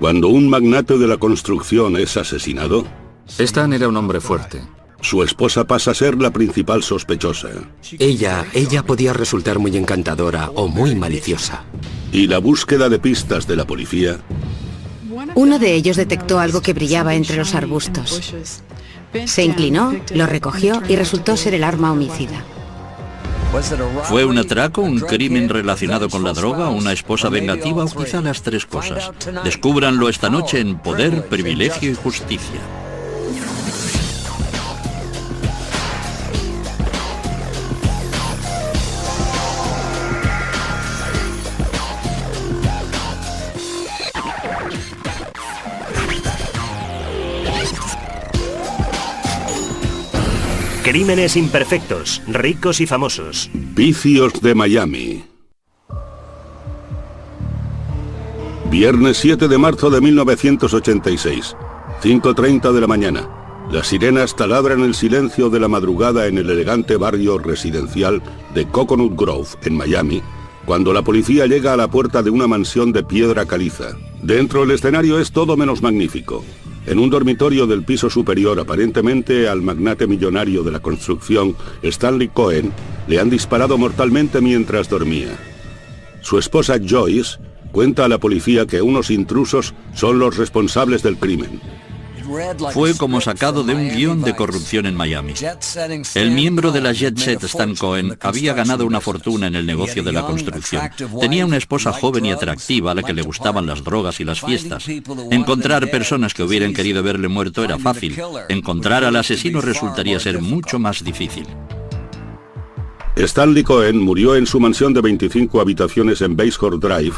Cuando un magnate de la construcción es asesinado, Stan era un hombre fuerte. su esposa pasa a ser la principal sospechosa. Ella podía resultar muy encantadora o muy maliciosa. Y la búsqueda de pistas de la policía Uno de ellos detectó algo que brillaba entre los arbustos. Se inclinó, lo recogió y resultó ser el arma homicida. ¿Fue un atraco, un crimen relacionado con la droga, una esposa vengativa o quizá las tres cosas? Descúbranlo esta noche en Poder, Privilegio y Justicia. Crímenes imperfectos, ricos y famosos. Vicios de Miami. Viernes 7 de marzo de 1986, 5:30 de la mañana. Las sirenas taladran el silencio de la madrugada en el elegante barrio residencial de Coconut Grove, en Miami, cuando la policía llega a la puerta de una mansión de piedra caliza. Dentro el escenario es todo menos magnífico. En un dormitorio del piso superior, aparentemente al magnate millonario de la construcción, Stanley Cohen, le han disparado mortalmente mientras dormía. Su esposa Joyce cuenta a la policía que unos intrusos son los responsables del crimen. Fue como sacado de un guión de corrupción en Miami. El miembro de la Jet Set, Stan Cohen, había ganado una fortuna en el negocio de la construcción. Tenía una esposa joven y atractiva a la que le gustaban las drogas y las fiestas. Encontrar personas que hubieran querido verle muerto era fácil. Encontrar al asesino resultaría ser mucho más difícil. Stanley Cohen murió en su mansión de 25 habitaciones en Basehor Drive,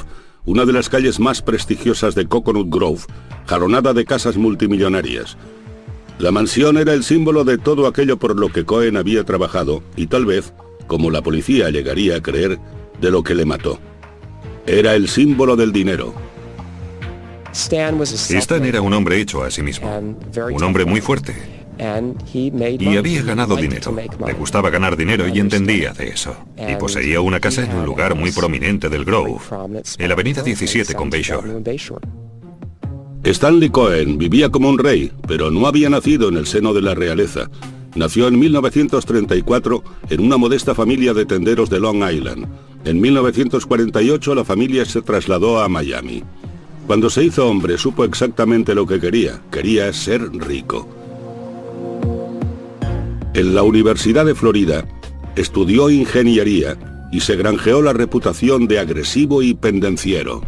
una de las calles más prestigiosas de Coconut Grove, jalonada de casas multimillonarias. La mansión era el símbolo de todo aquello por lo que Cohen había trabajado y tal vez, como la policía llegaría a creer, de lo que le mató. Era el símbolo del dinero. Stan era un hombre hecho a sí mismo, un hombre muy fuerte. Y había ganado dinero. Le gustaba ganar dinero y entendía de eso. Y poseía una casa en un lugar muy prominente del Grove, en la avenida 17 con Bayshore. Stanley Cohen vivía como un rey, pero no había nacido en el seno de la realeza. Nació en 1934 en una modesta familia de tenderos de Long Island. En 1948 la familia se trasladó a Miami. Cuando se hizo hombre supo exactamente lo que quería. Quería ser rico. En la Universidad de Florida, estudió ingeniería y se granjeó la reputación de agresivo y pendenciero.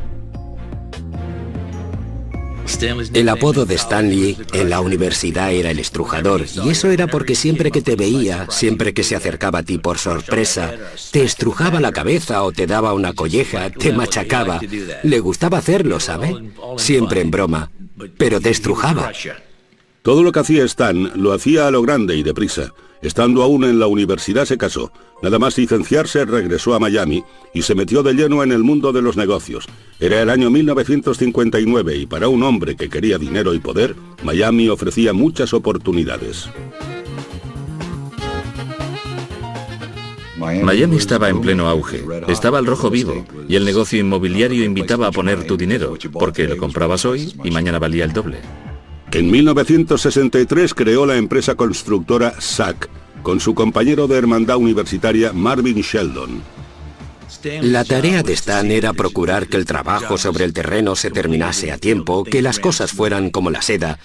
El apodo de Stanley en la universidad era el estrujador, y eso era porque siempre que te veía, siempre que se acercaba a ti por sorpresa, te estrujaba la cabeza o te daba una colleja, te machacaba. Le gustaba hacerlo, ¿sabe? Siempre en broma, pero te estrujaba. Todo lo que hacía Stan lo hacía a lo grande y deprisa. Estando aún en la universidad se casó. Nada más licenciarse regresó a Miami y se metió de lleno en el mundo de los negocios. Era el año 1959 y para un hombre que quería dinero y poder, Miami ofrecía muchas oportunidades. Miami estaba en pleno auge, estaba al rojo vivo, y el negocio inmobiliario invitaba a poner tu dinero, porque lo comprabas hoy y mañana valía el doble. En 1963 creó la empresa constructora SAC con su compañero de hermandad universitaria Marvin Sheldon. La tarea de Stan era procurar que el trabajo sobre el terreno se terminase a tiempo, que las cosas fueran como la seda.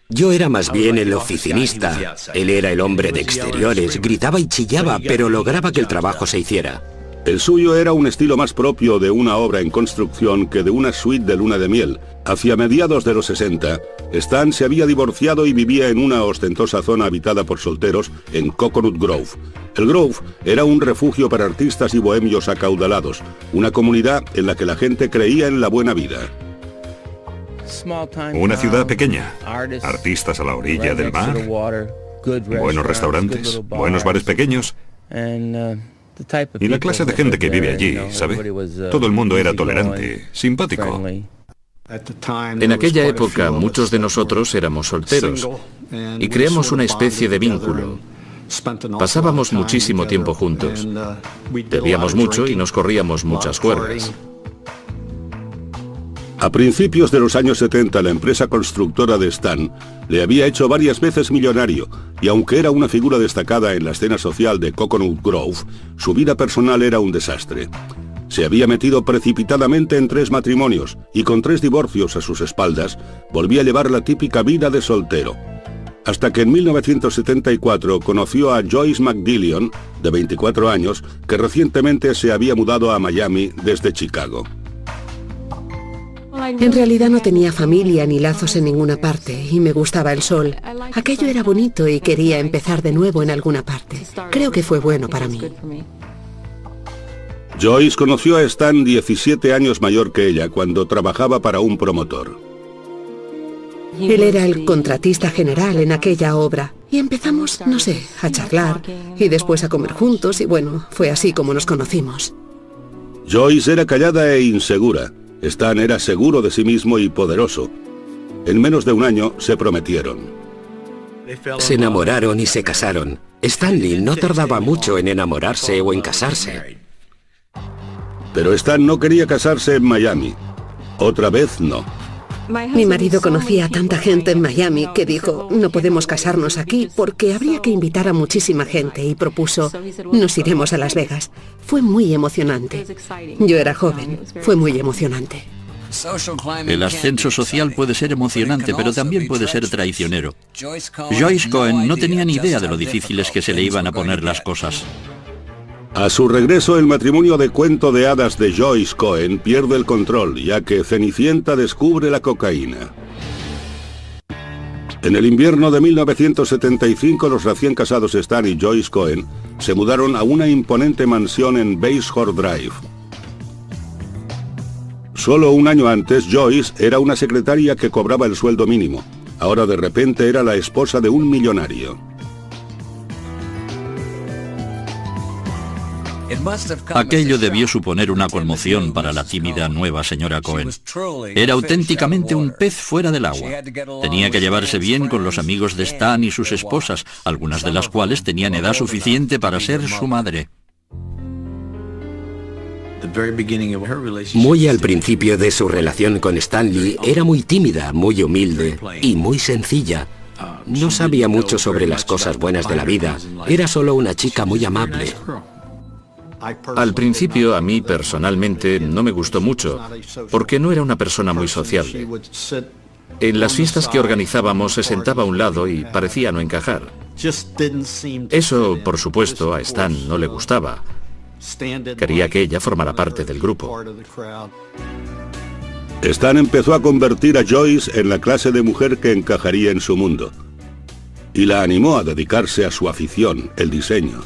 Yo era más bien el oficinista, él era el hombre de exteriores, gritaba y chillaba, pero lograba que el trabajo se hiciera. El suyo era un estilo más propio de una obra en construcción que de una suite de luna de miel. Hacia mediados de los 60, Stan se había divorciado y vivía en una ostentosa zona habitada por solteros en Coconut Grove. El Grove era un refugio para artistas y bohemios acaudalados, una comunidad en la que la gente creía en la buena vida. Una ciudad pequeña, artistas a la orilla del mar, buenos restaurantes, buenos bares pequeños. Y la clase de gente que vive allí, ¿sabe? Todo el mundo era tolerante, simpático. En aquella época muchos de nosotros éramos solteros y creamos una especie de vínculo. Pasábamos muchísimo tiempo juntos, bebíamos mucho y nos corríamos muchas cuerdas. A principios de los años 70, la empresa constructora de Stan le había hecho varias veces millonario, y aunque era una figura destacada en la escena social de Coconut Grove, su vida personal era un desastre. Se había metido precipitadamente en 3 matrimonios, y con 3 divorcios a sus espaldas, volvía a llevar la típica vida de soltero. Hasta que en 1974 conoció a Joyce McDillion, de 24 años, que recientemente se había mudado a Miami desde Chicago. En realidad no tenía familia ni lazos en ninguna parte y me gustaba el sol. Aquello era bonito y quería empezar de nuevo en alguna parte. Creo que fue bueno para mí. Joyce conoció a Stan 17 años mayor que ella cuando trabajaba para un promotor. Él era el contratista general en aquella obra y empezamos, no sé, a charlar y después a comer juntos y bueno, fue así como nos conocimos. Joyce era callada e insegura. Stan era seguro de sí mismo y poderoso. En menos de un año se prometieron. Se enamoraron y se casaron. Stanley no tardaba mucho en enamorarse o en casarse. Pero Stan no quería casarse en Miami. Otra vez no. Mi marido conocía a tanta gente en Miami que dijo, no podemos casarnos aquí porque habría que invitar a muchísima gente y propuso, nos iremos a Las Vegas. Fue muy emocionante. Yo era joven, fue muy emocionante. El ascenso social puede ser emocionante, pero también puede ser traicionero. Joyce Cohen no tenía ni idea de lo difíciles que se le iban a poner las cosas. A su regreso, el matrimonio de cuento de hadas de Joyce Cohen pierde el control, ya que Cenicienta descubre la cocaína. En el invierno de 1975, los recién casados Stan y Joyce Cohen se mudaron a una imponente mansión en Bayshore Drive. Solo un año antes, Joyce era una secretaria que cobraba el sueldo mínimo. Ahora de repente era la esposa de un millonario. Aquello debió suponer una conmoción para la tímida nueva señora Cohen. Era auténticamente un pez fuera del agua. Tenía que llevarse bien con los amigos de Stan y sus esposas, algunas de las cuales tenían edad suficiente para ser su madre. Muy al principio de su relación con Stanley, era muy tímida, muy humilde y muy sencilla. No sabía mucho sobre las cosas buenas de la vida. Era solo una chica muy amable. Al principio, a mí personalmente no me gustó mucho, porque no era una persona muy sociable. En las fiestas que organizábamos se sentaba a un lado y parecía no encajar. Eso, por supuesto, a Stan no le gustaba. Quería que ella formara parte del grupo. Stan empezó a convertir a Joyce en la clase de mujer que encajaría en su mundo. Y la animó a dedicarse a su afición, el diseño.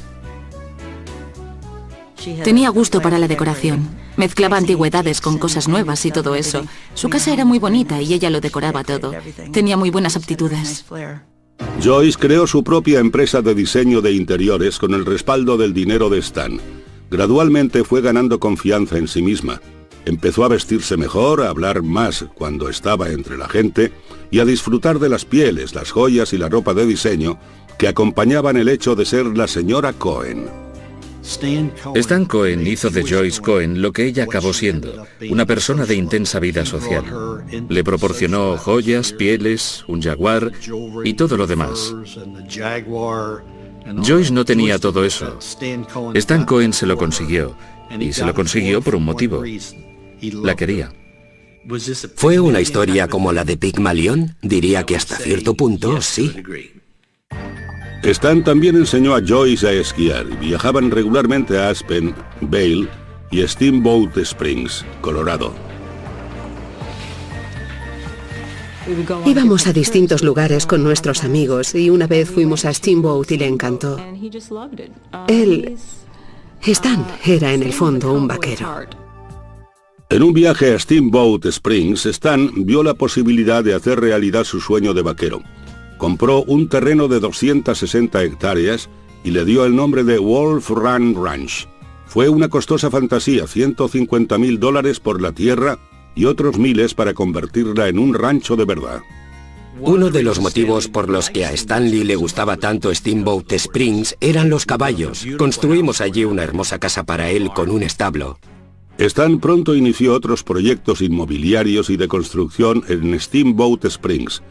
Tenía gusto para la decoración. Mezclaba antigüedades con cosas nuevas y todo eso. Su casa era muy bonita y ella lo decoraba todo. Tenía muy buenas aptitudes. Joyce creó su propia empresa de diseño de interiores con el respaldo del dinero de Stan. Gradualmente fue ganando confianza en sí misma. Empezó a vestirse mejor, a hablar más cuando estaba entre la gente y a disfrutar de las pieles, las joyas y la ropa de diseño que acompañaban el hecho de ser la señora Cohen. Stan Cohen hizo de Joyce Cohen lo que ella acabó siendo, una persona de intensa vida social. Le proporcionó joyas, pieles, un jaguar y todo lo demás. Joyce no tenía todo eso. Stan Cohen se lo consiguió, y se lo consiguió por un motivo. La quería. ¿Fue una historia como la de Pigmalión? Diría que hasta cierto punto, sí. Stan también enseñó a Joyce a esquiar y viajaban regularmente a Aspen, Vail y Steamboat Springs, Colorado. Íbamos a distintos lugares con nuestros amigos y una vez fuimos a Steamboat y le encantó. Stan era en el fondo un vaquero. En un viaje a Steamboat Springs, Stan vio la posibilidad de hacer realidad su sueño de vaquero. Compró un terreno de 260 hectáreas y le dio el nombre de Wolf Run Ranch. Fue una costosa fantasía, $150,000 por la tierra y otros miles para convertirla en un rancho de verdad. Uno de los motivos por los que a Stanley le gustaba tanto Steamboat Springs eran los caballos. Construimos allí una hermosa casa para él con un establo. Stan pronto inició otros proyectos inmobiliarios y de construcción en Steamboat Springs.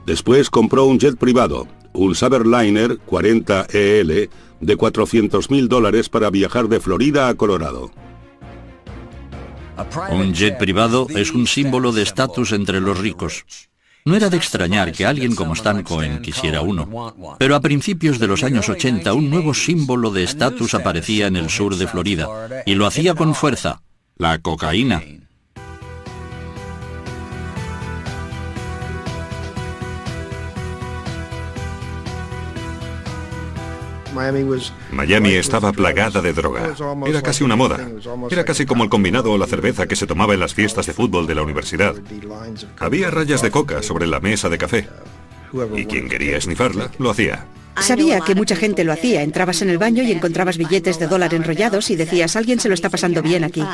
Después compró un jet privado, un Saberliner 40 EL de $400.000 para viajar de Florida a Colorado. Un jet privado es un símbolo de estatus entre los ricos. No era de extrañar que alguien como Stan Cohen quisiera uno. Pero a principios de los años 80 un nuevo símbolo de estatus aparecía en el sur de Florida, y lo hacía con fuerza: la cocaína. Miami estaba plagada de droga. Era casi una moda. Era casi como el combinado o la cerveza que se tomaba en las fiestas de fútbol de la universidad. Había rayas de coca sobre la mesa de café. Y quien quería esnifarla, lo hacía. Sabía que mucha gente lo hacía. Entrabas en el baño y encontrabas billetes de $1 enrollados y decías: alguien se lo está pasando bien aquí.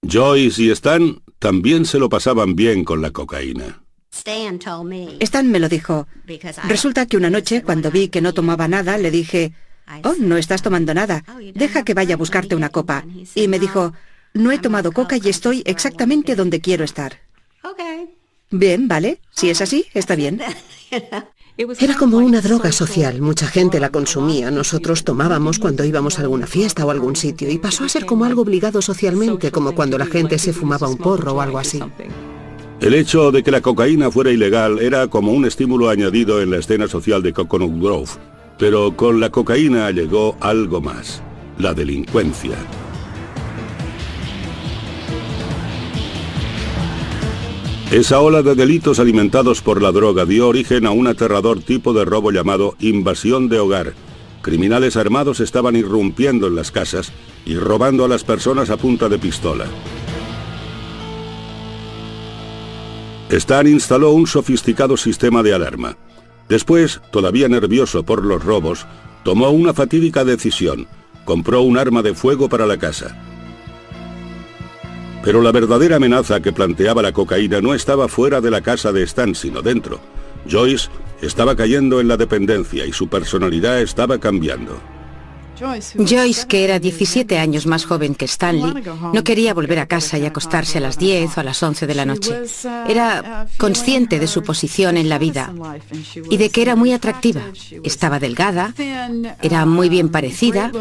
Joyce y Stan también se lo pasaban bien con la cocaína. Stan me lo dijo. Resulta que una noche, cuando vi que no tomaba nada, le dije: oh, no estás tomando nada, deja que vaya a buscarte una copa. Y me dijo: no he tomado coca y estoy exactamente donde quiero estar. Bien, vale, si es así, está bien. Era como una droga social, mucha gente la consumía, nosotros tomábamos cuando íbamos a alguna fiesta o algún sitio, y pasó a ser como algo obligado socialmente, como cuando la gente se fumaba un porro o algo así. El hecho de que la cocaína fuera ilegal era como un estímulo añadido en la escena social de Coconut Grove, pero con la cocaína llegó algo más: la delincuencia. Esa ola de delitos alimentados por la droga dio origen a un aterrador tipo de robo llamado invasión de hogar. Criminales armados estaban irrumpiendo en las casas y robando a las personas a punta de pistola. Stan instaló un sofisticado sistema de alarma. Después, todavía nervioso por los robos, tomó una fatídica decisión: compró un arma de fuego para la casa. Pero la verdadera amenaza que planteaba la cocaína no estaba fuera de la casa de Stan, sino dentro. Joyce estaba cayendo en la dependencia y su personalidad estaba cambiando. Joyce, que era 17 años más joven que Stanley, no quería volver a casa y acostarse a las 10 o a las 11 de la noche. Era consciente de su posición en la vida y de que era muy atractiva. Estaba delgada, era muy bien parecida,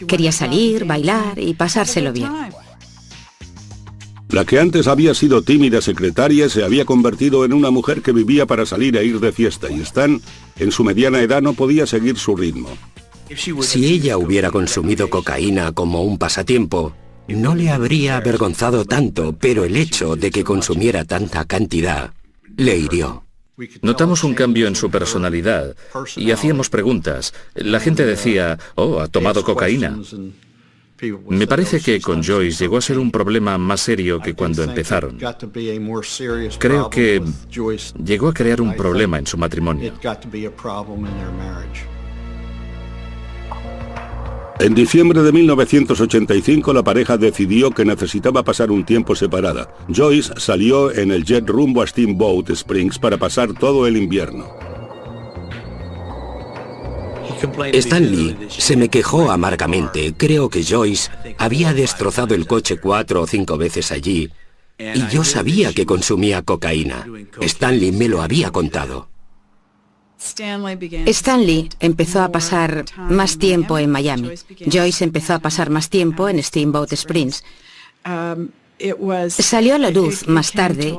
quería salir, bailar y pasárselo bien. La que antes había sido tímida secretaria se había convertido en una mujer que vivía para salir e ir de fiesta, y Stan, en su mediana edad, no podía seguir su ritmo. Si ella hubiera consumido cocaína como un pasatiempo, no le habría avergonzado tanto, pero el hecho de que consumiera tanta cantidad le hirió. Notamos un cambio en su personalidad y hacíamos preguntas. La gente decía: oh, ha tomado cocaína. Me parece que con Joyce llegó a ser un problema más serio que cuando empezaron. Creo que llegó a crear un problema en su matrimonio. En diciembre de 1985 la pareja decidió que necesitaba pasar un tiempo separada. Joyce salió en el jet rumbo a Steamboat Springs para pasar todo el invierno. Stanley se me quejó amargamente. Creo que Joyce había destrozado el coche 4 o 5 veces allí y yo sabía que consumía cocaína. Stanley me lo había contado. Stanley empezó a pasar más tiempo en Miami. Joyce empezó a pasar más tiempo en Steamboat Springs. Salió a la luz más tarde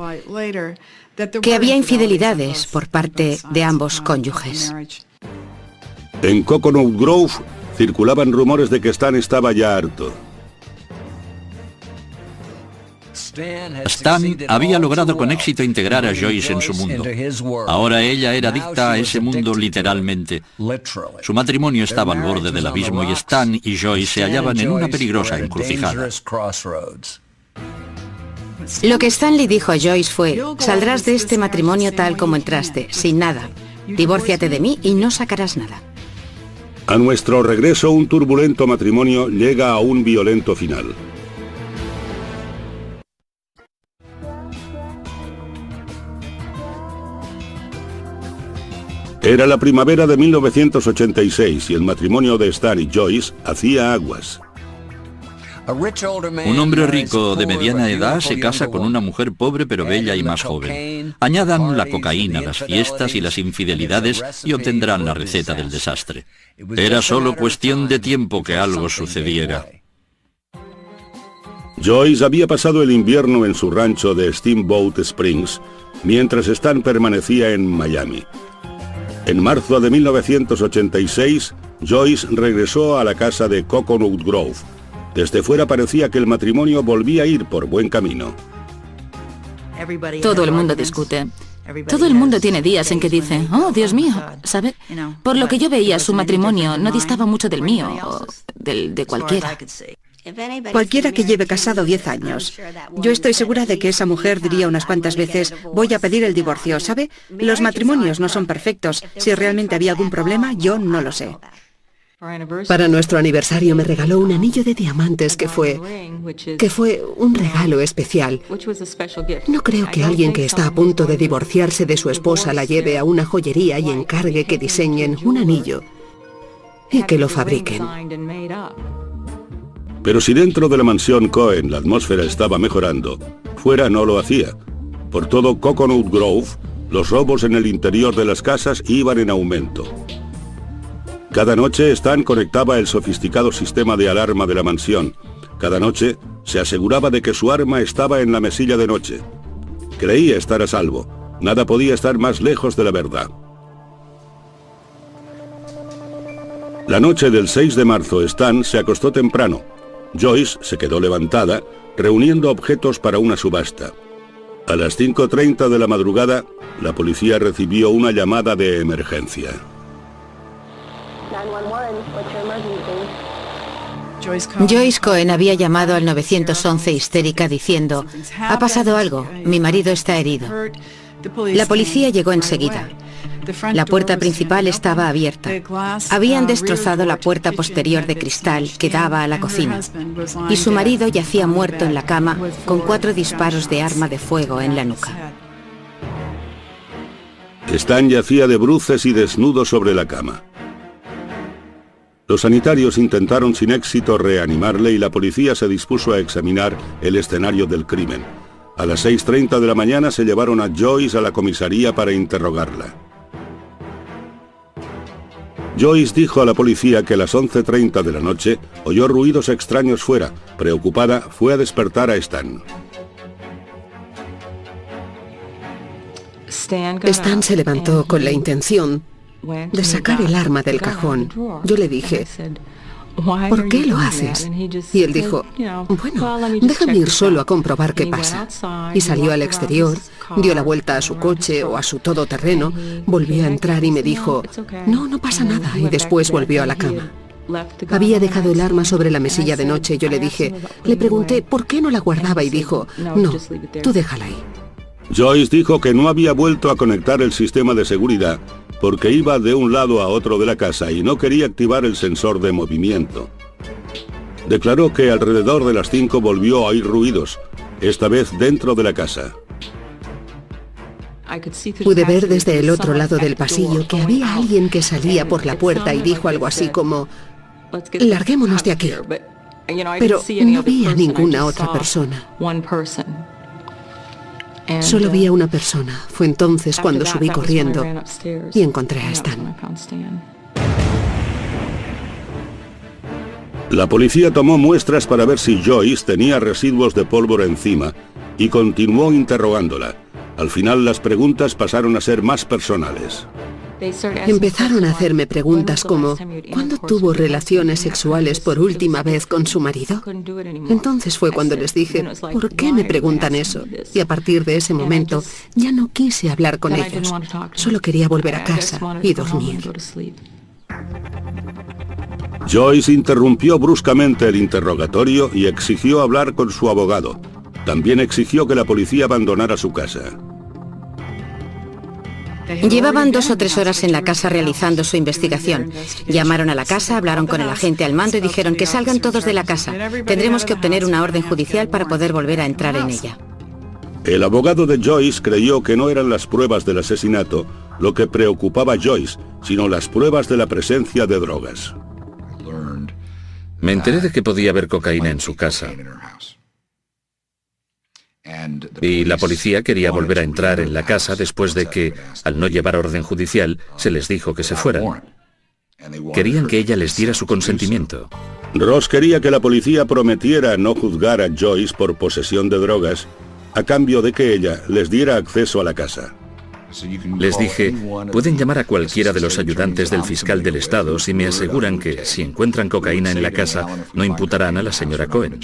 que había infidelidades por parte de ambos cónyuges. En Coconut Grove circulaban rumores de que Stan estaba ya harto. Stan había logrado con éxito integrar a Joyce en su mundo. Ahora ella era adicta a ese mundo literalmente. Su matrimonio estaba al borde del abismo y Stan y Joyce se hallaban en una peligrosa encrucijada. Lo que Stanley dijo a Joyce fue: saldrás de este matrimonio tal como entraste, sin nada. Divórciate de mí y no sacarás nada. A nuestro regreso, un turbulento matrimonio llega a un violento final. Era la primavera de 1986 y el matrimonio de Stan y Joyce hacía aguas. Un hombre rico de mediana edad se casa con una mujer pobre pero bella y más joven. Añadan la cocaína, las fiestas y las infidelidades y obtendrán la receta del desastre. Era solo cuestión de tiempo que algo sucediera. Joyce había pasado el invierno en su rancho de Steamboat Springs, mientras Stan permanecía en Miami. En marzo de 1986, Joyce regresó a la casa de Coconut Grove. Desde fuera parecía que el matrimonio volvía a ir por buen camino. Todo el mundo discute. Todo el mundo tiene días en que dice, oh, Dios mío, ¿sabe? Por lo que yo veía, su matrimonio no distaba mucho del mío, o del de cualquiera. Cualquiera que lleve casado 10 años. Yo estoy segura de que esa mujer diría unas cuantas veces, voy a pedir el divorcio, ¿sabe? Los matrimonios no son perfectos. Si realmente había algún problema, yo no lo sé. Para nuestro aniversario me regaló un anillo de diamantes que fue un regalo especial. No creo que alguien que está a punto de divorciarse de su esposa la lleve a una joyería y encargue que diseñen un anillo y que lo fabriquen. Pero si dentro de la mansión Cohen la atmósfera estaba mejorando, fuera no lo hacía. Por todo Coconut Grove, los robos en el interior de las casas iban en aumento. Cada noche Stan conectaba el sofisticado sistema de alarma de la mansión. Cada noche se aseguraba de que su arma estaba en la mesilla de noche. Creía estar a salvo. Nada podía estar más lejos de la verdad. La noche del 6 de marzo, Stan se acostó temprano. Joyce se quedó levantada, reuniendo objetos para una subasta. A las 5:30 de la madrugada, la policía recibió una llamada de emergencia. Joyce Cohen había llamado al 911 histérica diciendo, ha pasado algo, mi marido está herido. La policía llegó enseguida. La puerta principal estaba abierta. Habían destrozado la puerta posterior de cristal que daba a la cocina. Y su marido yacía muerto en la cama con 4 disparos de arma de fuego en la nuca. Stan yacía de bruces y desnudo sobre la cama. Los sanitarios intentaron sin éxito reanimarle y la policía se dispuso a examinar el escenario del crimen. A las 6:30 de la mañana se llevaron a Joyce a la comisaría para interrogarla. Joyce dijo a la policía que a las 11:30 de la noche oyó ruidos extraños fuera. Preocupada, fue a despertar a Stan. Stan se levantó con la intención de sacar el arma del cajón. Yo le dije, ¿por qué lo haces? Y él dijo, bueno, déjame ir solo a comprobar qué pasa. Y salió al exterior, dio la vuelta a su coche o a su todoterreno, volvió a entrar y me dijo, no pasa nada, y después volvió a la cama. Había dejado el arma sobre la mesilla de noche. Yo le pregunté por qué no la guardaba y dijo, no, tú déjala ahí. Joyce dijo que no había vuelto a conectar el sistema de seguridad porque iba de un lado a otro de la casa y no quería activar el sensor de movimiento. Declaró que alrededor de las 5 volvió a oír ruidos, esta vez dentro de la casa. Pude ver desde el otro lado del pasillo que había alguien que salía por la puerta y dijo algo así como, larguémonos de aquí. Pero no vi a ninguna otra persona. Solo vi a una persona. Fue entonces cuando subí corriendo y encontré a Stan. La policía tomó muestras para ver si Joyce tenía residuos de pólvora encima y continuó interrogándola. Al final las preguntas pasaron a ser más personales. Empezaron a hacerme preguntas como, ¿cuándo tuvo relaciones sexuales por última vez con su marido? Entonces fue cuando les dije, ¿por qué me preguntan eso? Y a partir de ese momento ya no quise hablar con ellos. Solo quería volver a casa y dormir. Joyce interrumpió bruscamente el interrogatorio y exigió hablar con su abogado. También exigió que la policía abandonara su casa. Llevaban 2 o 3 horas en la casa realizando su investigación. Llamaron a la casa, hablaron con el agente al mando y dijeron que salgan todos de la casa. Tendremos que obtener una orden judicial para poder volver a entrar en ella. El abogado de Joyce creyó que no eran las pruebas del asesinato lo que preocupaba a Joyce, sino las pruebas de la presencia de drogas. Me enteré de que podía haber cocaína en su casa. Y la policía quería volver a entrar en la casa después de que, al no llevar orden judicial, se les dijo que se fueran. Querían que ella les diera su consentimiento. Ross quería que la policía prometiera no juzgar a Joyce por posesión de drogas, a cambio de que ella les diera acceso a la casa. Les dije, pueden llamar a cualquiera de los ayudantes del fiscal del estado si me aseguran que, si encuentran cocaína en la casa, no imputarán a la señora Cohen.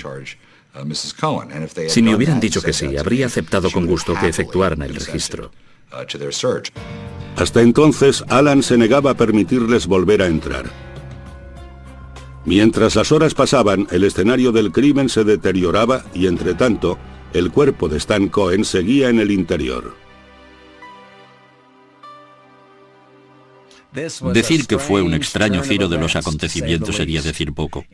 Si me hubieran dicho que sí, habría aceptado con gusto que efectuaran el registro. Hasta entonces, Alan se negaba a permitirles volver a entrar. Mientras las horas pasaban, el escenario del crimen se deterioraba y, entre tanto, el cuerpo de Stan Cohen seguía en el interior. Decir que fue un extraño giro de los acontecimientos sería decir poco.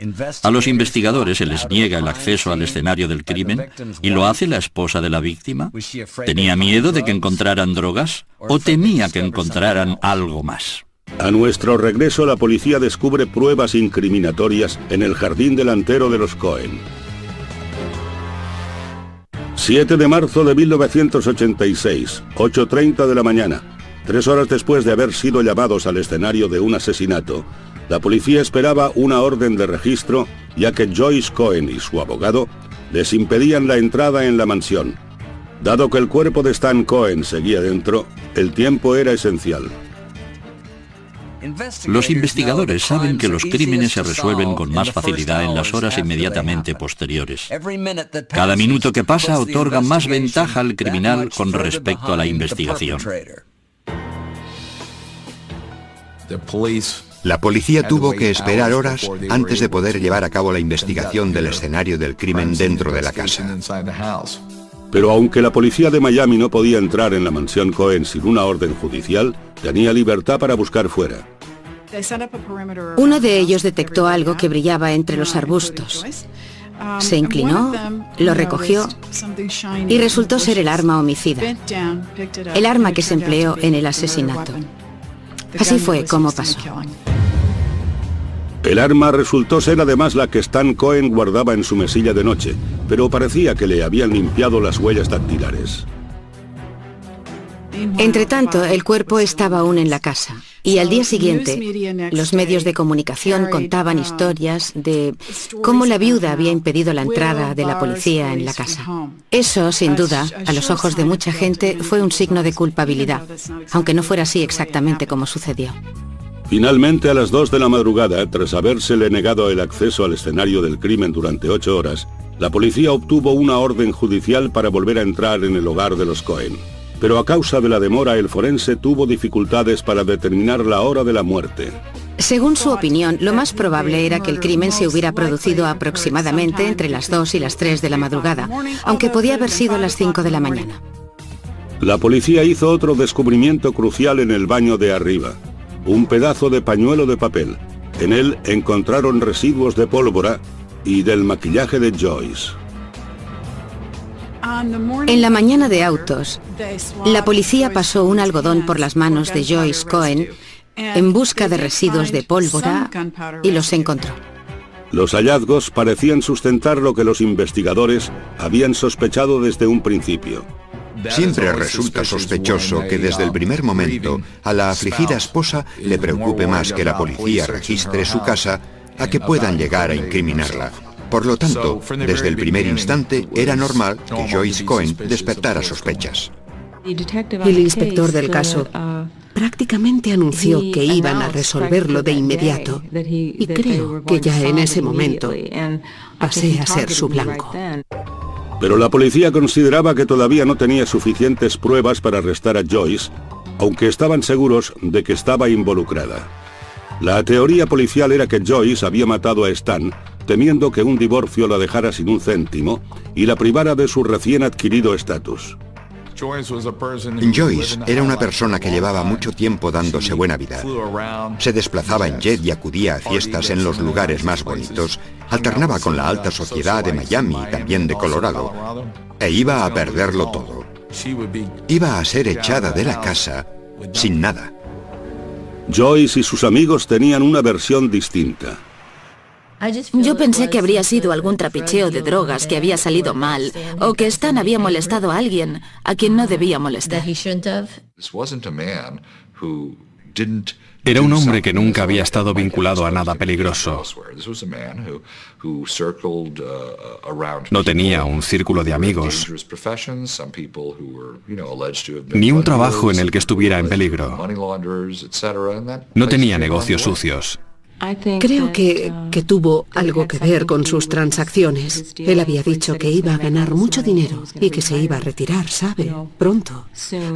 A los investigadores se les niega el acceso al escenario del crimen y lo hace la esposa de la víctima. ¿Tenía miedo de que encontraran drogas o temía que encontraran algo más? A nuestro regreso, la policía descubre pruebas incriminatorias en el jardín delantero de los Cohen. 7 de marzo de 1986, 8:30 de la mañana. 3 horas después de haber sido llamados al escenario de un asesinato, la policía esperaba una orden de registro, ya que Joyce Cohen y su abogado les impedían la entrada en la mansión. Dado que el cuerpo de Stan Cohen seguía dentro, el tiempo era esencial. Los investigadores saben que los crímenes se resuelven con más facilidad en las horas inmediatamente posteriores. Cada minuto que pasa otorga más ventaja al criminal con respecto a la investigación. La policía tuvo que esperar horas antes de poder llevar a cabo la investigación del escenario del crimen dentro de la casa. Pero aunque la policía de Miami no podía entrar en la mansión Cohen sin una orden judicial, tenía libertad para buscar fuera. Uno de ellos detectó algo que brillaba entre los arbustos. Se inclinó, lo recogió y resultó ser el arma homicida, el arma que se empleó en el asesinato. Así fue como pasó. El arma resultó ser además la que Stan Cohen guardaba en su mesilla de noche, pero parecía que le habían limpiado las huellas dactilares. Entretanto, el cuerpo estaba aún en la casa, y al día siguiente, los medios de comunicación contaban historias de cómo la viuda había impedido la entrada de la policía en la casa. Eso, sin duda, a los ojos de mucha gente, fue un signo de culpabilidad, aunque no fuera así exactamente como sucedió. Finalmente, a las 2 de la madrugada, tras habérsele negado el acceso al escenario del crimen durante 8 horas, la policía obtuvo una orden judicial para volver a entrar en el hogar de los Cohen. Pero a causa de la demora, el forense tuvo dificultades para determinar la hora de la muerte. Según su opinión, lo más probable era que el crimen se hubiera producido aproximadamente entre las 2 y las 3 de la madrugada, aunque podía haber sido a las 5 de la mañana. La policía hizo otro descubrimiento crucial en el baño de arriba. Un pedazo de pañuelo de papel. En él encontraron residuos de pólvora y del maquillaje de Joyce. En la mañana de autos, la policía pasó un algodón por las manos de Joyce Cohen en busca de residuos de pólvora y los encontró. Los hallazgos parecían sustentar lo que los investigadores habían sospechado desde un principio. Siempre resulta sospechoso que desde el primer momento a la afligida esposa le preocupe más que la policía registre su casa a que puedan llegar a incriminarla. Por lo tanto, desde el primer instante era normal que Joyce Cohen despertara sospechas. El inspector del caso prácticamente anunció que iban a resolverlo de inmediato, y creo que ya en ese momento pasé a ser su blanco. Pero la policía consideraba que todavía no tenía suficientes pruebas para arrestar a Joyce, aunque estaban seguros de que estaba involucrada. La teoría policial era que Joyce había matado a Stan, temiendo que un divorcio la dejara sin un céntimo y la privara de su recién adquirido estatus. Joyce era una persona que llevaba mucho tiempo dándose buena vida. Se desplazaba en jet y acudía a fiestas en los lugares más bonitos, alternaba con la alta sociedad de Miami y también de Colorado, e iba a perderlo todo. Iba a ser echada de la casa sin nada. Joyce y sus amigos tenían una versión distinta. Yo pensé que habría sido algún trapicheo de drogas que había salido mal, o que Stan había molestado a alguien a quien no debía molestar. Era un hombre que nunca había estado vinculado a nada peligroso. No tenía un círculo de amigos, ni un trabajo en el que estuviera en peligro. No tenía negocios sucios. Creo que tuvo algo que ver con sus transacciones. Él había dicho que iba a ganar mucho dinero y que se iba a retirar, ¿sabe? Pronto.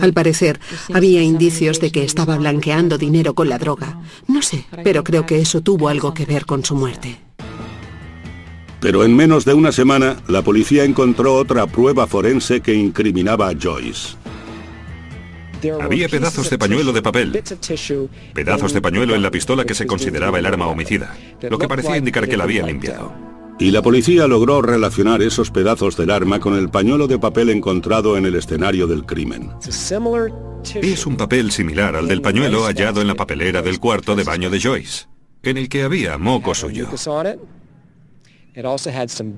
Al parecer, había indicios de que estaba blanqueando dinero con la droga. No sé, pero creo que eso tuvo algo que ver con su muerte. Pero en menos de una semana, la policía encontró otra prueba forense que incriminaba a Joyce. Había pedazos de pañuelo de papel, pedazos de pañuelo en la pistola que se consideraba el arma homicida, lo que parecía indicar que la habían limpiado. Y la policía logró relacionar esos pedazos del arma con el pañuelo de papel encontrado en el escenario del crimen. Es un papel similar al del pañuelo hallado en la papelera del cuarto de baño de Joyce, en el que había moco suyo.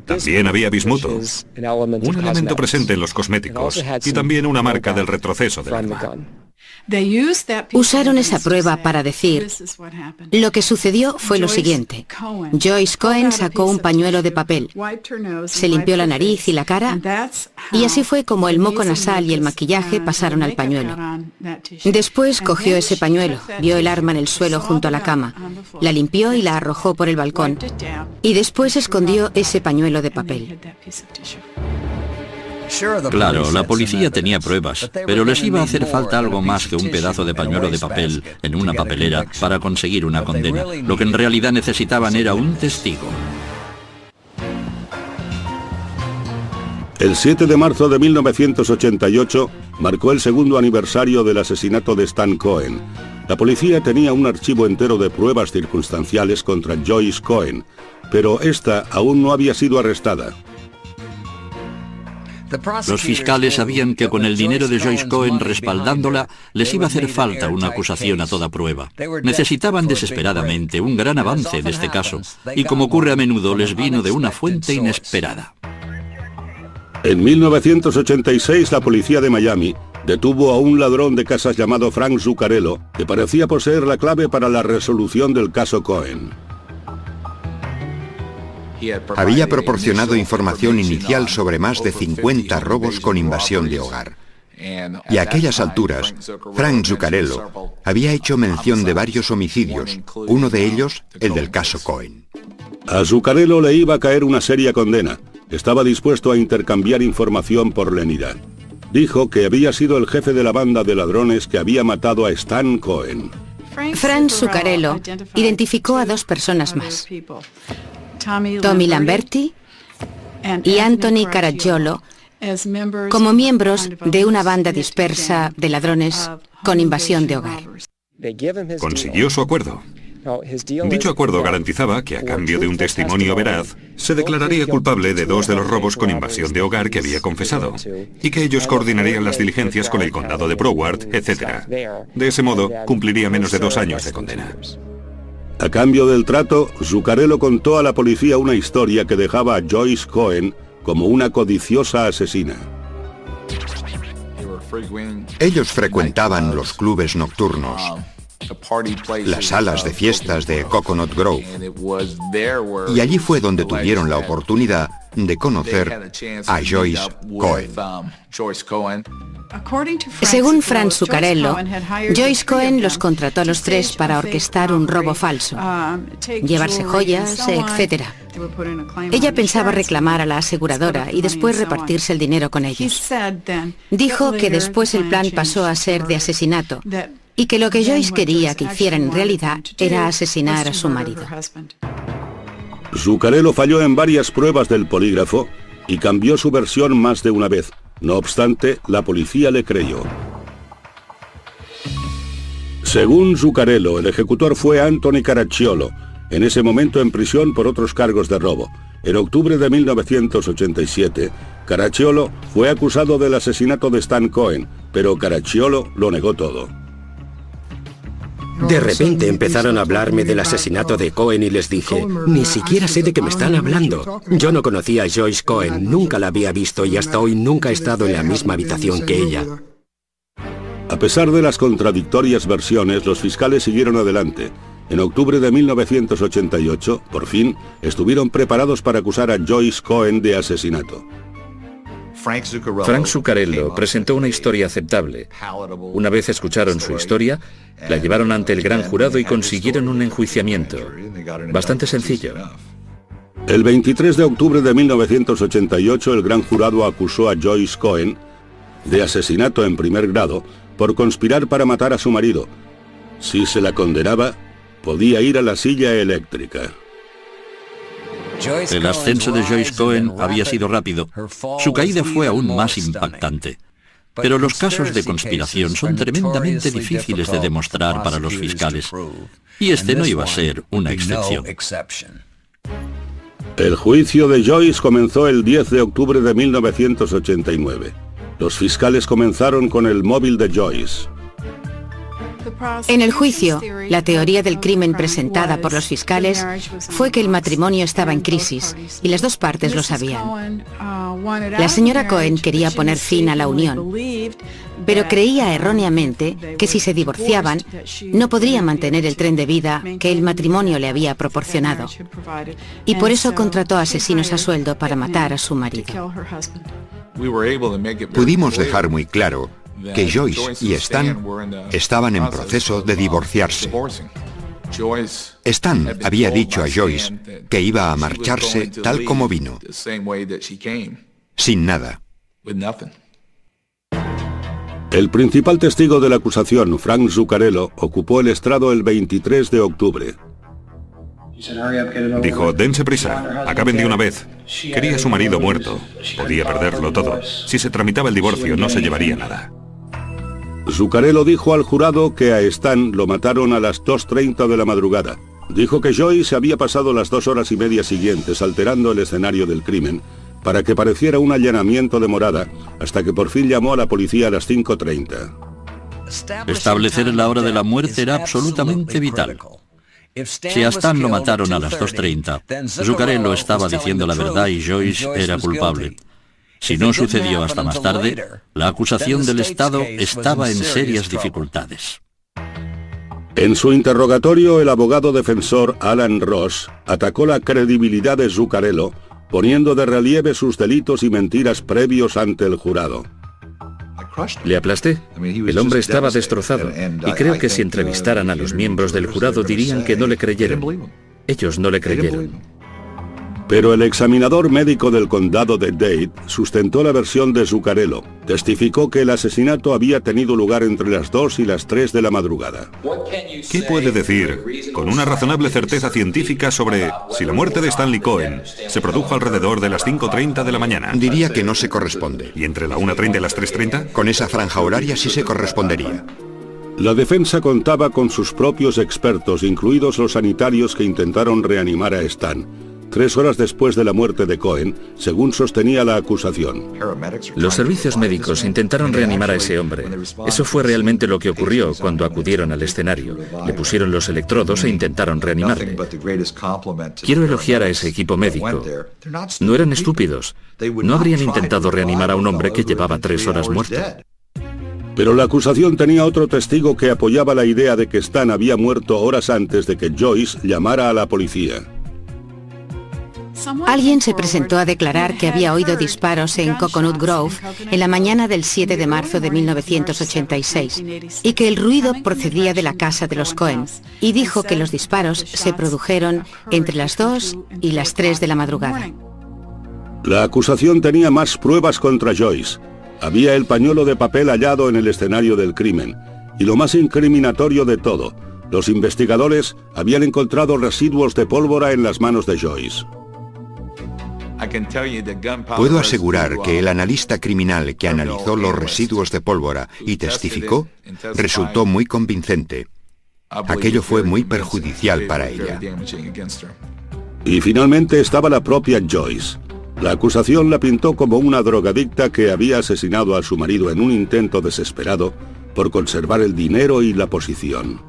También había bismuto, un elemento presente en los cosméticos, y también una marca del retroceso del arma. Usaron esa prueba para decir, lo que sucedió fue lo siguiente. Joyce Cohen sacó un pañuelo de papel, se limpió la nariz y la cara, y así fue como el moco nasal y el maquillaje pasaron al pañuelo. Después cogió ese pañuelo, vio el arma en el suelo junto a la cama, la limpió y la arrojó por el balcón, y después escondió ese pañuelo de papel. Claro, la policía tenía pruebas, pero les iba a hacer falta algo más que un pedazo de pañuelo de papel en una papelera para conseguir una condena. Lo que en realidad necesitaban era un testigo. El 7 de marzo de 1988 marcó el segundo aniversario del asesinato de Stan Cohen. La policía tenía un archivo entero de pruebas circunstanciales contra Joyce Cohen, pero esta aún no había sido arrestada. Los fiscales sabían que con el dinero de Joyce Cohen respaldándola, les iba a hacer falta una acusación a toda prueba. Necesitaban desesperadamente un gran avance de este caso, y como ocurre a menudo, les vino de una fuente inesperada. En 1986, la policía de Miami detuvo a un ladrón de casas llamado Frank Zuccarello, que parecía poseer la clave para la resolución del caso Cohen. Había proporcionado información inicial sobre más de 50 robos con invasión de hogar. Y a aquellas alturas, Frank Zuccarello había hecho mención de varios homicidios, uno de ellos el del caso Cohen. A Zuccarello le iba a caer una seria condena. Estaba dispuesto a intercambiar información por lenidad. Dijo que había sido el jefe de la banda de ladrones que había matado a Stan Cohen. Frank Zuccarello identificó a dos personas más. Tommy Lamberti y Anthony Caracciolo como miembros de una banda dispersa de ladrones con invasión de hogar. Consiguió su acuerdo. Dicho acuerdo garantizaba que a cambio de un testimonio veraz, se declararía culpable de 2 de los robos con invasión de hogar que había confesado, y que ellos coordinarían las diligencias con el condado de Broward, etc. De ese modo, cumpliría menos de 2 años de condena. A cambio del trato, Zuccarello contó a la policía una historia que dejaba a Joyce Cohen como una codiciosa asesina. Ellos frecuentaban los clubes nocturnos, las salas de fiestas de Coconut Grove, y allí fue donde tuvieron la oportunidad de conocer a Joyce Cohen. Según Frank Zuccarello, Joyce Cohen los contrató a los 3 para orquestar un robo falso, llevarse joyas, etc. Ella pensaba reclamar a la aseguradora y después repartirse el dinero con ellos. Dijo que después el plan pasó a ser de asesinato y que lo que Joyce quería que hicieran en realidad era asesinar a su marido. Zuccarello falló en varias pruebas del polígrafo y cambió su versión más de una vez. No obstante, la policía le creyó. Según Zuccarello, el ejecutor fue Anthony Caracciolo, en ese momento en prisión por otros cargos de robo. En octubre de 1987, Caracciolo fue acusado del asesinato de Stan Cohen, pero Caracciolo lo negó todo. De repente empezaron a hablarme del asesinato de Cohen y les dije, ni siquiera sé de qué me están hablando. Yo no conocía a Joyce Cohen, nunca la había visto y hasta hoy nunca he estado en la misma habitación que ella. A pesar de las contradictorias versiones, los fiscales siguieron adelante. En octubre de 1988, por fin, estuvieron preparados para acusar a Joyce Cohen de asesinato. Frank Zuccarello presentó una historia aceptable. Una vez escucharon su historia, la llevaron ante el gran jurado y consiguieron un enjuiciamiento. Bastante sencillo. El 23 de octubre de 1988, el gran jurado acusó a Joyce Cohen de asesinato en primer grado por conspirar para matar a su marido. Si se la condenaba, podía ir a la silla eléctrica. El ascenso de Joyce Cohen había sido rápido. Su caída fue aún más impactante. Pero los casos de conspiración son tremendamente difíciles de demostrar para los fiscales. Y este no iba a ser una excepción. El juicio de Joyce comenzó el 10 de octubre de 1989. Los fiscales comenzaron con el móvil de Joyce. En el juicio, la teoría del crimen presentada por los fiscales fue que el matrimonio estaba en crisis y las dos partes lo sabían. La señora Cohen quería poner fin a la unión, pero creía erróneamente que si se divorciaban, no podría mantener el tren de vida que el matrimonio le había proporcionado. Y por eso contrató asesinos a sueldo para matar a su marido. Pudimos dejar muy claro que Joyce y Stan estaban en proceso de divorciarse. Stan había dicho a Joyce que iba a marcharse tal como vino, sin nada. El principal testigo de la acusación, Frank Zuccarello, ocupó el estrado el 23 de octubre. Dijo, dense prisa, acaben de una vez. Quería a su marido muerto. Podía perderlo todo. Si se tramitaba el divorcio, no se llevaría nada. Zuccarello dijo al jurado que a Stan lo mataron a las 2:30 de la madrugada. Dijo que Joyce había pasado las 2 horas y media siguientes alterando el escenario del crimen para que pareciera un allanamiento de morada, hasta que por fin llamó a la policía a las 5:30. Establecer la hora de la muerte era absolutamente vital. Si a Stan lo mataron a las 2:30, Zuccarello estaba diciendo la verdad y Joyce era culpable. Si no sucedió hasta más tarde, la acusación del Estado estaba en serias dificultades. En su interrogatorio, el abogado defensor Alan Ross atacó la credibilidad de Zuccarello, poniendo de relieve sus delitos y mentiras previos ante el jurado. Le aplasté. El hombre estaba destrozado y creo que si entrevistaran a los miembros del jurado dirían que no le creyeron. Ellos no le creyeron. Pero el examinador médico del condado de Dade sustentó la versión de Zuccarello. Testificó que el asesinato había tenido lugar entre las 2 y las 3 de la madrugada. ¿Qué puede decir con una razonable certeza científica sobre si la muerte de Stanley Cohen se produjo alrededor de las 5:30 de la mañana? Diría que no se corresponde. ¿Y entre la 1:30 y las 3:30? Con esa franja horaria sí se correspondería. La defensa contaba con sus propios expertos, incluidos los sanitarios que intentaron reanimar a Stan 3 horas después de la muerte de Cohen, según sostenía la acusación. Los servicios médicos intentaron reanimar a ese hombre. Eso fue realmente lo que ocurrió cuando acudieron al escenario. Le pusieron los electrodos e intentaron reanimarle. Quiero elogiar a ese equipo médico. No eran estúpidos. No habrían intentado reanimar a un hombre que llevaba 3 horas muerto. Pero la acusación tenía otro testigo que apoyaba la idea de que Stan había muerto horas antes de que Joyce llamara a la policía. Alguien se presentó a declarar que había oído disparos en Coconut Grove en la mañana del 7 de marzo de 1986 y que el ruido procedía de la casa de los Cohen, y dijo que los disparos se produjeron entre las 2 y las 3 de la madrugada. La acusación tenía más pruebas contra Joyce. Había el pañuelo de papel hallado en el escenario del crimen. Y lo más incriminatorio de todo, los investigadores habían encontrado residuos de pólvora en las manos de Joyce. Puedo asegurar que el analista criminal que analizó los residuos de pólvora y testificó resultó muy convincente. Aquello fue muy perjudicial para ella. Y finalmente estaba la propia Joyce. La acusación la pintó como una drogadicta que había asesinado a su marido en un intento desesperado por conservar el dinero y la posición.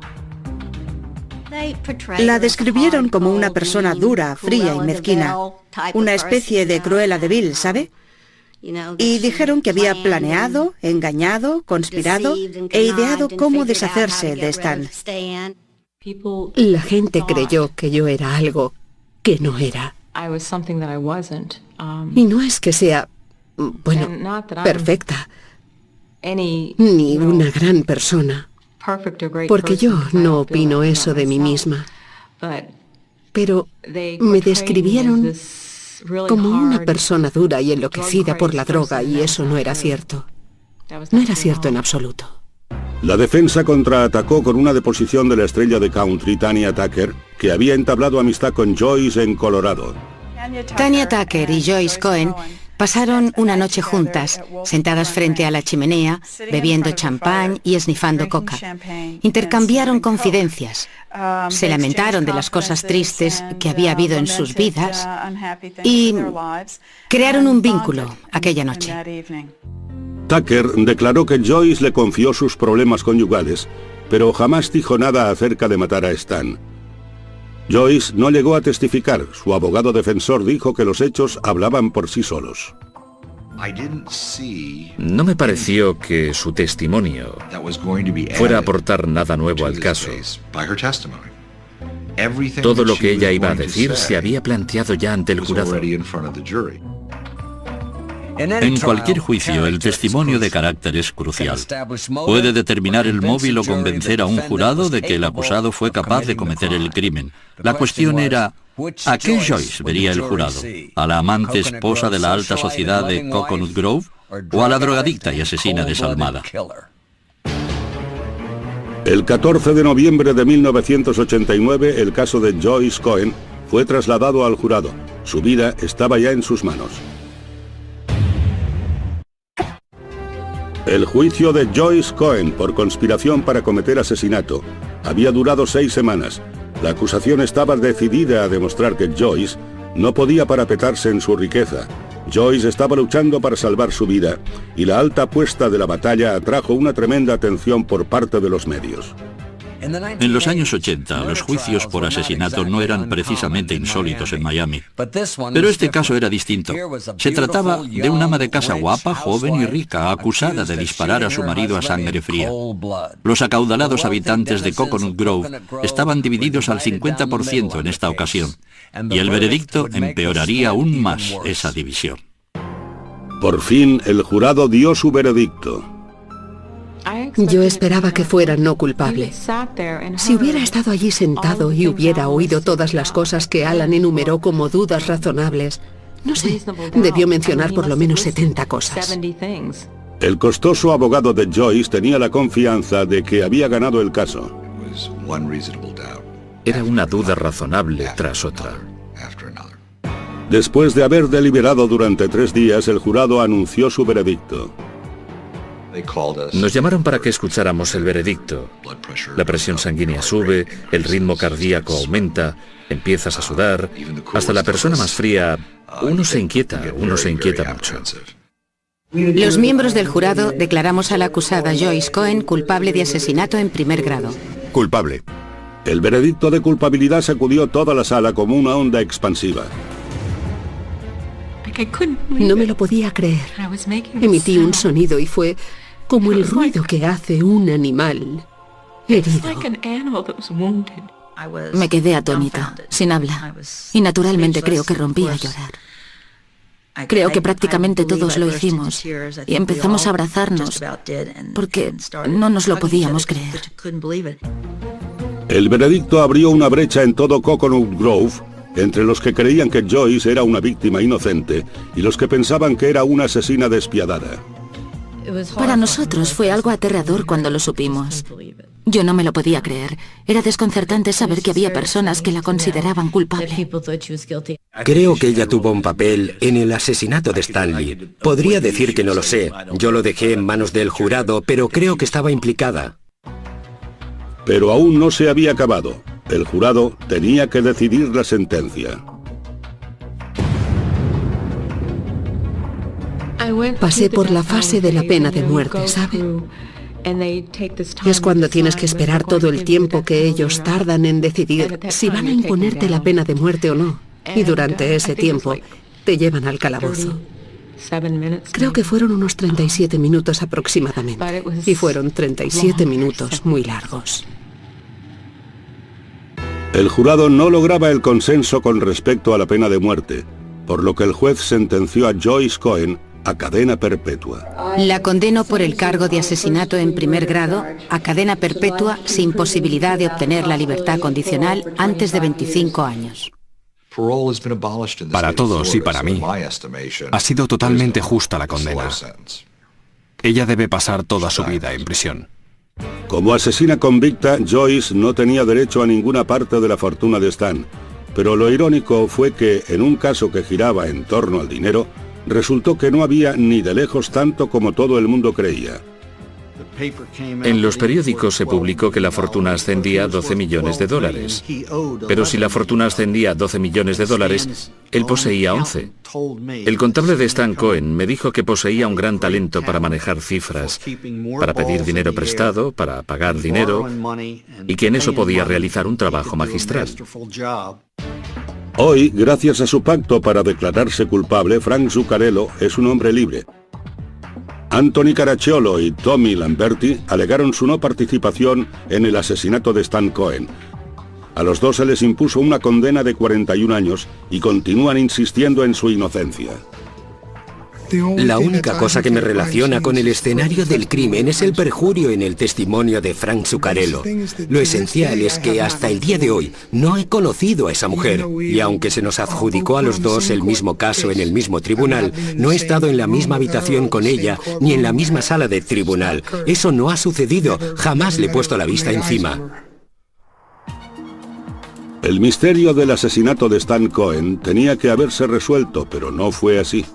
La describieron como una persona dura, fría y mezquina, una especie de Cruella de Vil, ¿sabe? Y dijeron que había planeado, engañado, conspirado e ideado cómo deshacerse de Stan. La gente creyó que yo era algo que no era. Y no es que sea, bueno, perfecta, ni una gran persona, porque yo no opino eso de mí misma. Pero me describieron como una persona dura y enloquecida por la droga, y eso no era cierto. No era cierto en absoluto. La defensa contraatacó con una deposición de la estrella de country Tanya Tucker, que había entablado amistad con Joyce en Colorado. Tanya Tucker y Joyce Cohen pasaron una noche juntas, sentadas frente a la chimenea, bebiendo champán y esnifando coca. Intercambiaron confidencias, se lamentaron de las cosas tristes que había habido en sus vidas y crearon un vínculo aquella noche. Tucker declaró que Joyce le confió sus problemas conyugales, pero jamás dijo nada acerca de matar a Stan. Joyce no llegó a testificar. Su abogado defensor dijo que los hechos hablaban por sí solos. No me pareció que su testimonio fuera a aportar nada nuevo al caso. Todo lo que ella iba a decir se había planteado ya ante el jurado. En cualquier juicio, el testimonio de carácter es crucial. Puede determinar el móvil o convencer a un jurado de que el acusado fue capaz de cometer el crimen. La cuestión era, ¿a qué Joyce vería el jurado? ¿A la amante esposa de la alta sociedad de Coconut Grove? ¿O a la drogadicta y asesina desalmada? El 14 de noviembre de 1989, el caso de Joyce Cohen fue trasladado al jurado. Su vida estaba ya en sus manos. El juicio de Joyce Cohen por conspiración para cometer asesinato había durado 6 semanas. La acusación estaba decidida a demostrar que Joyce no podía parapetarse en su riqueza. Joyce estaba luchando para salvar su vida, y la alta apuesta de la batalla atrajo una tremenda atención por parte de los medios. En los años 80, los juicios por asesinato no eran precisamente insólitos en Miami. Pero este caso era distinto. Se trataba de una ama de casa guapa, joven y rica, acusada de disparar a su marido a sangre fría. Los acaudalados habitantes de Coconut Grove estaban divididos al 50% en esta ocasión, y el veredicto empeoraría aún más esa división. Por fin, el jurado dio su veredicto. Yo esperaba que fuera no culpable. Si hubiera estado allí sentado y hubiera oído todas las cosas que Alan enumeró como dudas razonables, no sé, debió mencionar por lo menos 70 cosas. El costoso abogado de Joyce tenía la confianza de que había ganado el caso. Era una duda razonable tras otra. Después de haber deliberado durante 3 días, el jurado anunció su veredicto. Nos llamaron para que escucháramos el veredicto. La presión sanguínea sube, el ritmo cardíaco aumenta, empiezas a sudar. Hasta la persona más fría, uno se inquieta mucho. Los miembros del jurado declaramos a la acusada Joyce Cohen culpable de asesinato en primer grado. Culpable. El veredicto de culpabilidad sacudió toda la sala como una onda expansiva. No me lo podía creer. Emití un sonido y fue como el ruido que hace un animal herido. Me quedé atónita, sin habla, y naturalmente creo que rompí a llorar. Creo que prácticamente todos lo hicimos y empezamos a abrazarnos porque no nos lo podíamos creer. El veredicto abrió una brecha en todo Coconut Grove entre los que creían que Joyce era una víctima inocente y los que pensaban que era una asesina despiadada. Para nosotros fue algo aterrador cuando lo supimos. Yo no me lo podía creer. Era desconcertante saber que había personas que la consideraban culpable. Creo que ella tuvo un papel en el asesinato de Stanley. Podría decir que no lo sé. Yo lo dejé en manos del jurado, pero creo que estaba implicada. Pero aún no se había acabado. El jurado tenía que decidir la sentencia. Pasé por la fase de la pena de muerte, ¿sabe? Es cuando tienes que esperar todo el tiempo que ellos tardan en decidir si van a imponerte la pena de muerte o no. Y durante ese tiempo te llevan al calabozo. Creo que fueron unos 37 minutos aproximadamente. Y fueron 37 minutos muy largos. El jurado no lograba el consenso con respecto a la pena de muerte, por lo que el juez sentenció a Joyce Cohen a cadena perpetua. La condenó por el cargo de asesinato en primer grado a cadena perpetua sin posibilidad de obtener la libertad condicional antes de 25 años. Para todos y para mí, ha sido totalmente justa la condena. Ella debe pasar toda su vida en prisión. Como asesina convicta, Joyce no tenía derecho a ninguna parte de la fortuna de Stan, pero lo irónico fue que, en un caso que giraba en torno al dinero, resultó que no había ni de lejos tanto como todo el mundo creía. En los periódicos se publicó que la fortuna ascendía a 12 millones de dólares. Pero si la fortuna ascendía a 12 millones de dólares, él poseía 11. El contable de Stan Cohen me dijo que poseía un gran talento para manejar cifras, para pedir dinero prestado, para pagar dinero, y que en eso podía realizar un trabajo magistral. Hoy, gracias a su pacto para declararse culpable, Frank Zuccarello es un hombre libre. Anthony Caracciolo y Tommy Lamberti alegaron su no participación en el asesinato de Stan Cohen. A los dos se les impuso una condena de 41 años y continúan insistiendo en su inocencia. La única cosa que me relaciona con el escenario del crimen es el perjurio en el testimonio de Frank Zuccarello. Lo esencial es que hasta el día de hoy no he conocido a esa mujer, y aunque se nos adjudicó a los dos el mismo caso en el mismo tribunal, no he estado en la misma habitación con ella ni en la misma sala de tribunal. Eso no ha sucedido, jamás le he puesto la vista encima. El misterio del asesinato de Stan Cohen tenía que haberse resuelto, pero no fue así.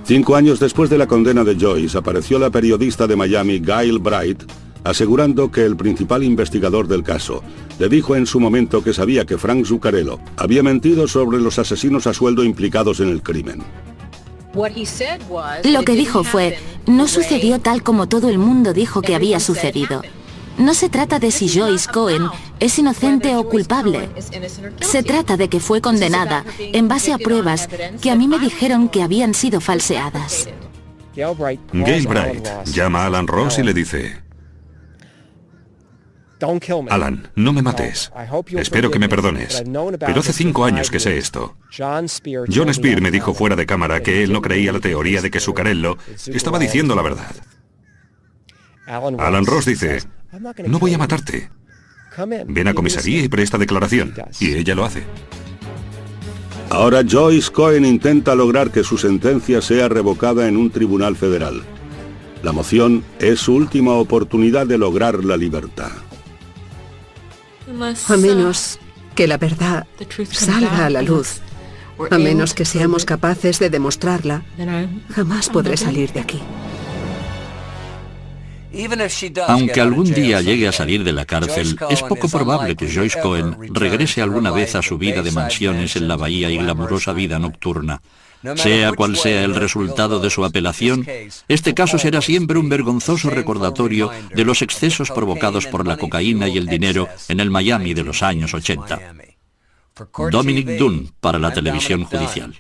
5 años después de la condena de Joyce, apareció la periodista de Miami, Gail Bright, asegurando que el principal investigador del caso le dijo en su momento que sabía que Frank Zuccarello había mentido sobre los asesinos a sueldo implicados en el crimen. Lo que dijo fue, no sucedió tal como todo el mundo dijo que había sucedido. No se trata de si Joyce Cohen es inocente o culpable. Se trata de que fue condenada en base a pruebas que a mí me dijeron que habían sido falseadas. Gail Bright llama a Alan Ross y le dice: Alan, no me mates. Espero que me perdones. Pero hace 5 años que sé esto. John Spear me dijo fuera de cámara que él no creía la teoría de que Zuccarello estaba diciendo la verdad. Alan Ross dice: no voy a matarte. Ven a comisaría y presta declaración. Y ella lo hace. Ahora Joyce Cohen intenta lograr que su sentencia sea revocada en un tribunal federal. La moción es su última oportunidad de lograr la libertad. A menos que la verdad salga a la luz, a menos que seamos capaces de demostrarla, jamás podré salir de aquí. Aunque algún día llegue a salir de la cárcel, es poco probable que Joyce Cohen regrese alguna vez a su vida de mansiones en la bahía y glamurosa vida nocturna. Sea cual sea el resultado de su apelación, este caso será siempre un vergonzoso recordatorio de los excesos provocados por la cocaína y el dinero en el Miami de los años 80. Dominic Dunne para la Televisión Judicial.